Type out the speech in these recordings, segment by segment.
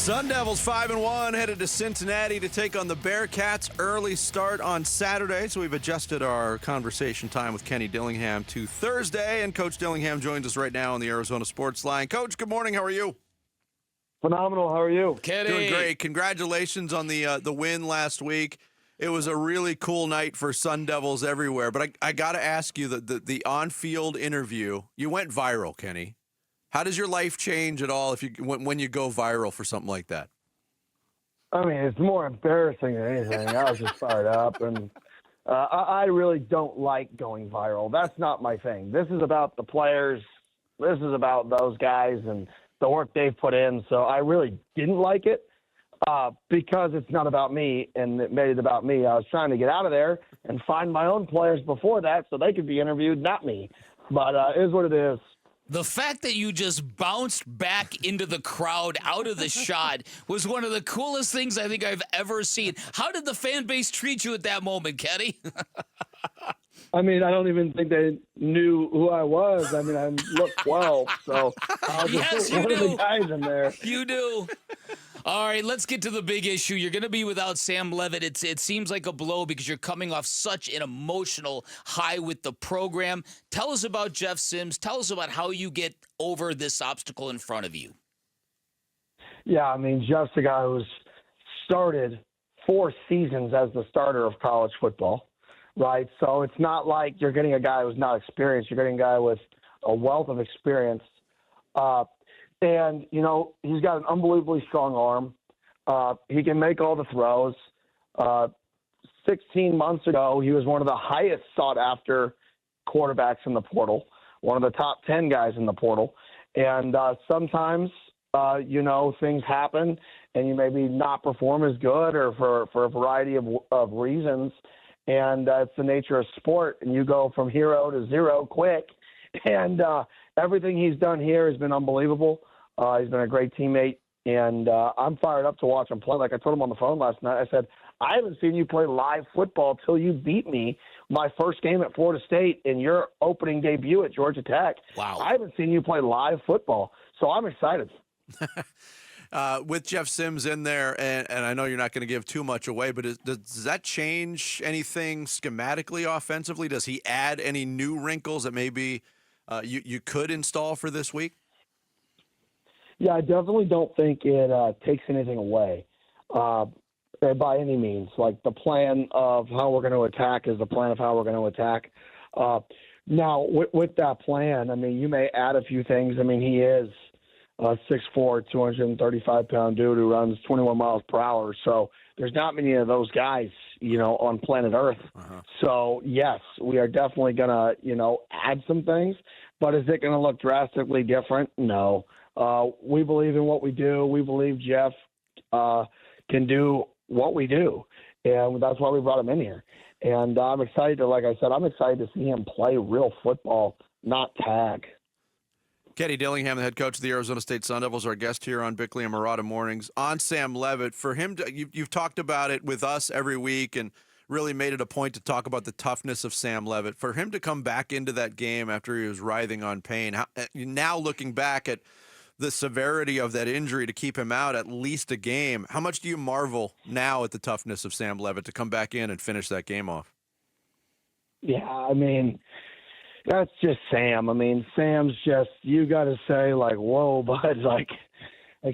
Sun Devils 5-1 headed to Cincinnati to take on the Bearcats. Early start on Saturday, so we've adjusted our conversation time with Kenny Dillingham to Thursday, and Coach Dillingham joins us right now on the Arizona Sports Line. Coach, good morning. How are you? Phenomenal. How are you? Kenny. Doing great. Congratulations on the win last week. It was a really cool night for Sun Devils everywhere. But I got to ask you, the on-field interview, you went viral, Kenny. How does your life change at all when you go viral for something like that? I mean, it's more embarrassing than anything. I was just fired up, and I really don't like going viral. That's not my thing. This is about the players. This is about those guys and the work they've put in. So I really didn't like it because it's not about me, and it made it about me. I was trying to get out of there and find my own players before that so they could be interviewed, not me. But it is what it is. The fact that you just bounced back into the crowd out of the shot was one of the coolest things I think I've ever seen. How did the fan base treat you at that moment, Kenny? I mean, I don't even think they knew who I was. I mean, I looked 12, so I was Yes, one you of the do. guys in there. You do. All right, let's get to the big issue. You're going to be without Sam Leavitt. It seems like a blow because you're coming off such an emotional high with the program. Tell us about Jeff Sims. Tell us about how you get over this obstacle in front of you. Yeah, I mean, Jeff's a guy who's started 4 seasons as the starter of college football, right? So it's not like you're getting a guy who's not experienced. You're getting a guy with a wealth of experience. And, you know, he's got an unbelievably strong arm. He can make all the throws. 16 months ago, he was one of the highest sought-after quarterbacks in the portal, one of the top 10 guys in the portal. And sometimes, you know, things happen, and you maybe not perform as good or for a variety of reasons. And it's the nature of sport, and you go from hero to zero quick. And everything he's done here has been unbelievable. He's been a great teammate, and I'm fired up to watch him play. Like I told him on the phone last night, I said, I haven't seen you play live football till you beat me my first game at Florida State in your opening debut at Georgia Tech. Wow. I haven't seen you play live football, so I'm excited. With Jeff Sims in there, and I know you're not going to give too much away, but does that change anything schematically, offensively? Does he add any new wrinkles that maybe you could install for this week? Yeah, I definitely don't think it takes anything away by any means. Like the plan of how we're going to attack is the plan of how we're going to attack. Now, with that plan, I mean, you may add a few things. I mean, he is a 6'4", 235-pound dude who runs 21 miles per hour. So there's not many of those guys, you know, on planet Earth. Uh-huh. So, yes, we are definitely going to, you know, add some things. But is it going to look drastically different? No. We believe in what we do. We believe Jeff can do what we do, and that's why we brought him in here. And I'm excited to, like I said, I'm excited to see him play real football, not tag. Kenny Dillingham, the head coach of the Arizona State Sun Devils, our guest here on Bickley and Marotta Mornings. On Sam Leavitt, for him to, you've talked about it with us every week and really made it a point to talk about the toughness of Sam Leavitt. For him to come back into that game after he was writhing on pain, now looking back at the severity of that injury to keep him out at least a game, how much do you marvel now at the toughness of Sam Leavitt to come back in and finish that game off? Yeah, I mean, that's just Sam. I mean, Sam's just, you got to say, like, whoa, bud, like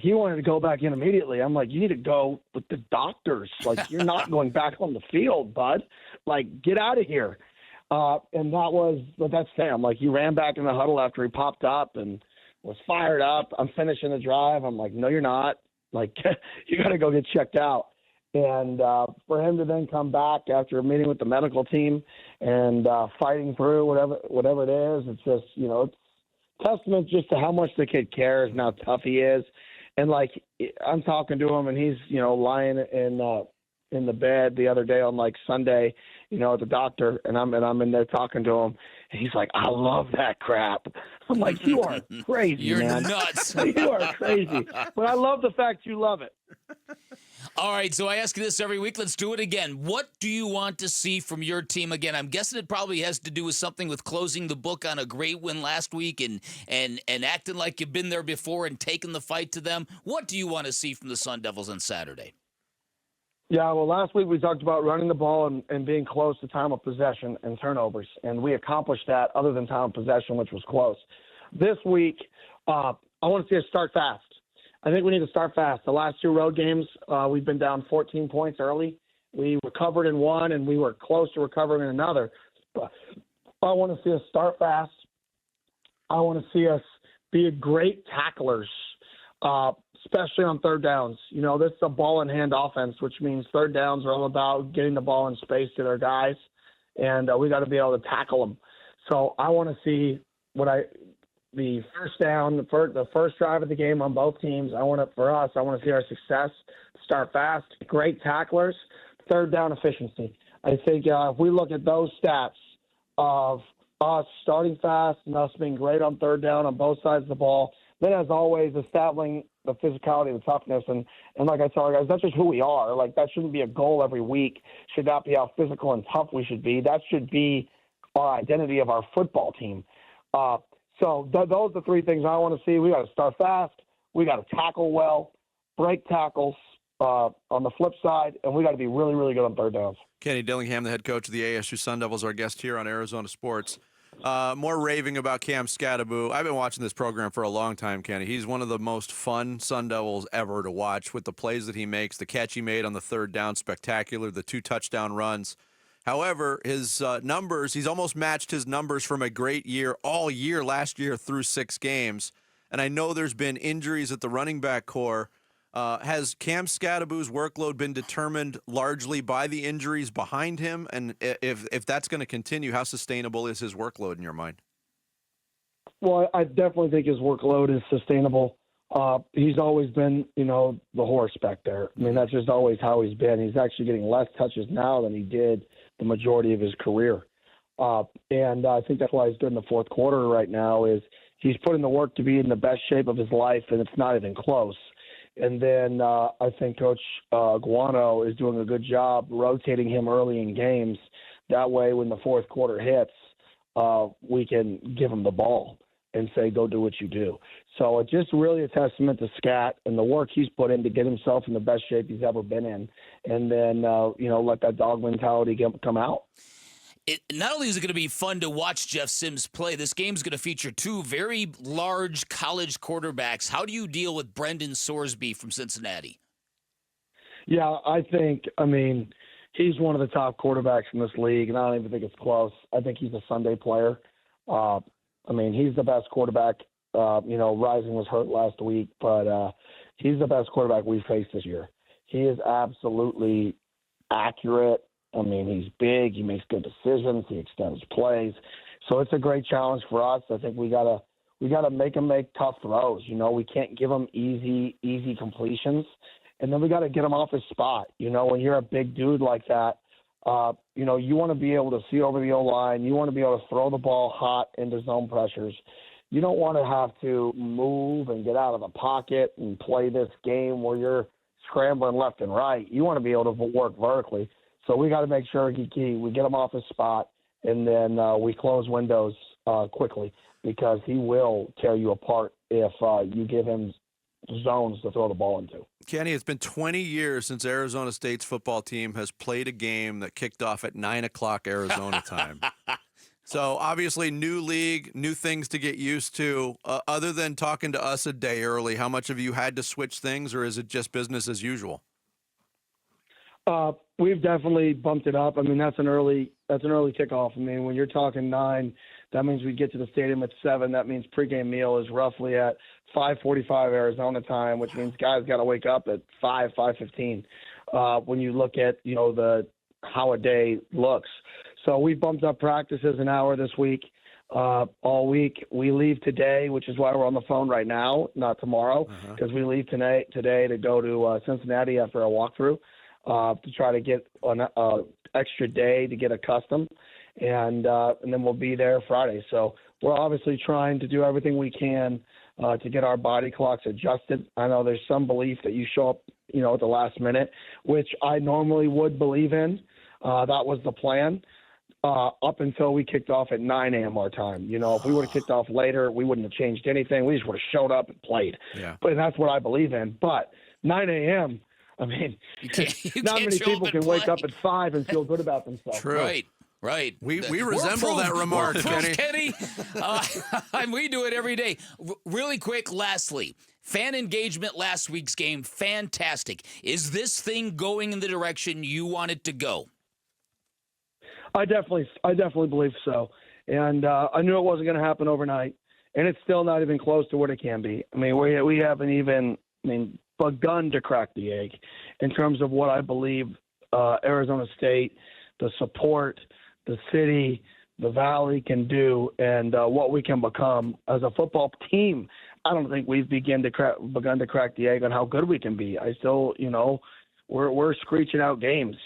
he wanted to go back in immediately. I'm like, you need to go with the doctors. Like, you're not going back on the field, bud. Like, get out of here. And that's Sam. Like, he ran back in the huddle after he popped up and was fired up. I'm finishing the drive. I'm like, no, you're not. Like, you got to go get checked out. And for him to then come back after a meeting with the medical team and fighting through whatever it is, it's just, you know, it's testament just to how much the kid cares and how tough he is. And, like, I'm talking to him, and he's, you know, lying in the bed the other day on, like, Sunday, you know, at the doctor, and I'm in there talking to him, and he's like, I love that crap. I'm like, you are crazy, You're man. nuts. You are crazy. But I love the fact you love it. All right, so I ask you this every week. Let's do it again. What do you want to see from your team again? I'm guessing it probably has to do with something with closing the book on a great win last week and acting like you've been there before and taking the fight to them. What do you want to see from the Sun Devils on Saturday? Yeah, well, last week we talked about running the ball and being close to time of possession and turnovers, and we accomplished that other than time of possession, which was close. This week, I want to see us start fast. I think we need to start fast. The last two road games, we've been down 14 points early. We recovered in one, and we were close to recovering in another. But I want to see us start fast. I want to see us be great tacklers, especially on third downs. You know, this is a ball-in-hand offense, which means third downs are all about getting the ball in space to their guys, and we got to be able to tackle them. So I want to see the first down, the first drive of the game on both teams. I want to see our success, start fast, great tacklers, third down efficiency. I think if we look at those stats of us starting fast and us being great on third down on both sides of the ball, then as always establishing the physicality, the toughness, and like I tell guys, that's just who we are. Like, that shouldn't be a goal every week. Should not be how physical and tough we should be. That should be our identity of our football team. So those are the three things I want to see. We got to start fast. We got to tackle well, break tackles on the flip side, and we got to be really, really good on third downs. Kenny Dillingham, the head coach of the ASU Sun Devils, our guest here on Arizona Sports. More raving about Cam Scattaboo. I've been watching this program for a long time, Kenny. He's one of the most fun Sun Devils ever to watch with the plays that he makes. The catch he made on the third down, spectacular. The 2 touchdown runs. However, his numbers, he's almost matched his numbers from a great year all year last year through 6 games. And I know there's been injuries at the running back core. Has Cam Scattaboo's workload been determined largely by the injuries behind him? And if that's going to continue, how sustainable is his workload in your mind? Well, I definitely think his workload is sustainable. He's always been, the horse back there. I mean, that's just always how he's been. He's actually getting less touches now than he did the majority of his career. And I think that's why he's good in the fourth quarter right now is he's putting the work to be in the best shape of his life, and it's not even close. And then I think Coach Guano is doing a good job rotating him early in games. That way, when the fourth quarter hits, we can give him the ball and say, go do what you do. So it's just really a testament to Scat and the work he's put in to get himself in the best shape he's ever been in. And then, let that dog mentality come out. Not only is it going to be fun to watch Jeff Sims play, this game's going to feature 2 very large college quarterbacks. How do you deal with Brendan Sorsby from Cincinnati? Yeah, he's one of the top quarterbacks in this league, and I don't even think it's close. I think he's a Sunday player. He's the best quarterback. Rising was hurt last week, but he's the best quarterback we've faced this year. He is absolutely accurate. He's big. He makes good decisions. He extends plays. So it's a great challenge for us. I think we gotta make him make tough throws. We can't give him easy completions, and then we got to get him off his spot. When you're a big dude like that, you want to be able to see over the O-line. You want to be able to throw the ball hot into zone pressures. You don't want to have to move and get out of the pocket and play this game where you're scrambling left and right. You want to be able to work vertically. So we got to make sure we get him off his spot, and then we close windows quickly because he will tear you apart if you give him zones to throw the ball into. Kenny, it's been 20 years since Arizona State's football team has played a game that kicked off at 9 o'clock Arizona time. So obviously new league, new things to get used to. Other than talking to us a day early, how much have you had to switch things, or is it just business as usual? We've definitely bumped it up. That's an early kickoff. When you're talking 9, that means we get to the stadium at 7. That means pregame meal is roughly at 5:45 Arizona time, which means guys got to wake up at 5:15. When you look at how a day looks, so we bumped up practices an hour this week. All week we leave today, which is why we're on the phone right now, not tomorrow, because we leave today to go to Cincinnati after a walkthrough. To try to get an extra day to get accustomed, and then we'll be there Friday. So we're obviously trying to do everything we can to get our body clocks adjusted. I know there's some belief that you show up, at the last minute, which I normally would believe in. That was the plan up until we kicked off at 9 a.m. our time. If we would have kicked off later, we wouldn't have changed anything. We just would have showed up and played. Yeah. But that's what I believe in. But 9 a.m., I mean, not many people can wake up at 5 and feel good about themselves. True. Right. We resemble that remark, Kenny. And we do it every day. Really quick, lastly, fan engagement last week's game, fantastic. Is this thing going in the direction you want it to go? I definitely believe so. And I knew it wasn't going to happen overnight, and it's still not even close to what it can be. I mean, we haven't even begun to crack the egg in terms of what I believe Arizona State, the support, the city, the Valley can do, and what we can become as a football team. I don't think we've begun to crack the egg on how good we can be. I still, we're screeching out games.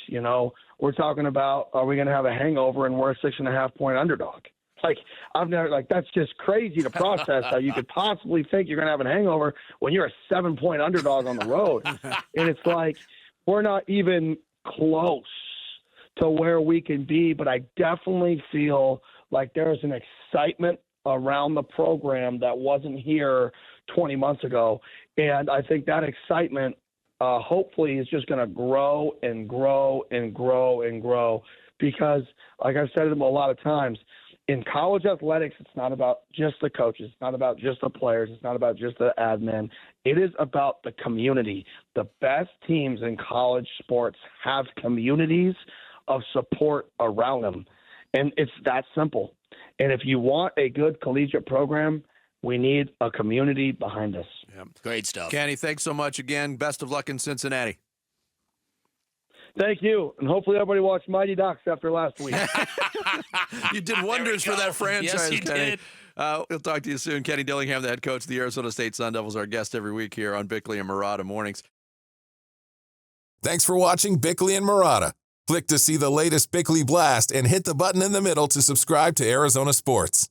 We're talking about, are we going to have a hangover and we're a 6.5-point underdog? That's just crazy to process how you could possibly think you're going to have a hangover when you're a 7-point underdog on the road. And it's like, we're not even close to where we can be, but I definitely feel like there's an excitement around the program that wasn't here 20 months ago. And I think that excitement hopefully is just going to grow and grow and grow and grow because, like I've said it a lot of times, in college athletics, it's not about just the coaches. It's not about just the players. It's not about just the admin. It is about the community. The best teams in college sports have communities of support around them. And it's that simple. And if you want a good collegiate program, we need a community behind us. Yeah. Great stuff. Kenny, thanks so much again. Best of luck in Cincinnati. Thank you. And hopefully everybody watched Mighty Ducks after last week. You did wonders for that franchise, Yes, you Kenny. did. We'll talk to you soon. Kenny Dillingham, the head coach of the Arizona State Sun Devils, our guest every week here on Bickley and Marotta Mornings. Thanks for watching Bickley and Marotta. Click to see the latest Bickley Blast and hit the button in the middle to subscribe to Arizona Sports.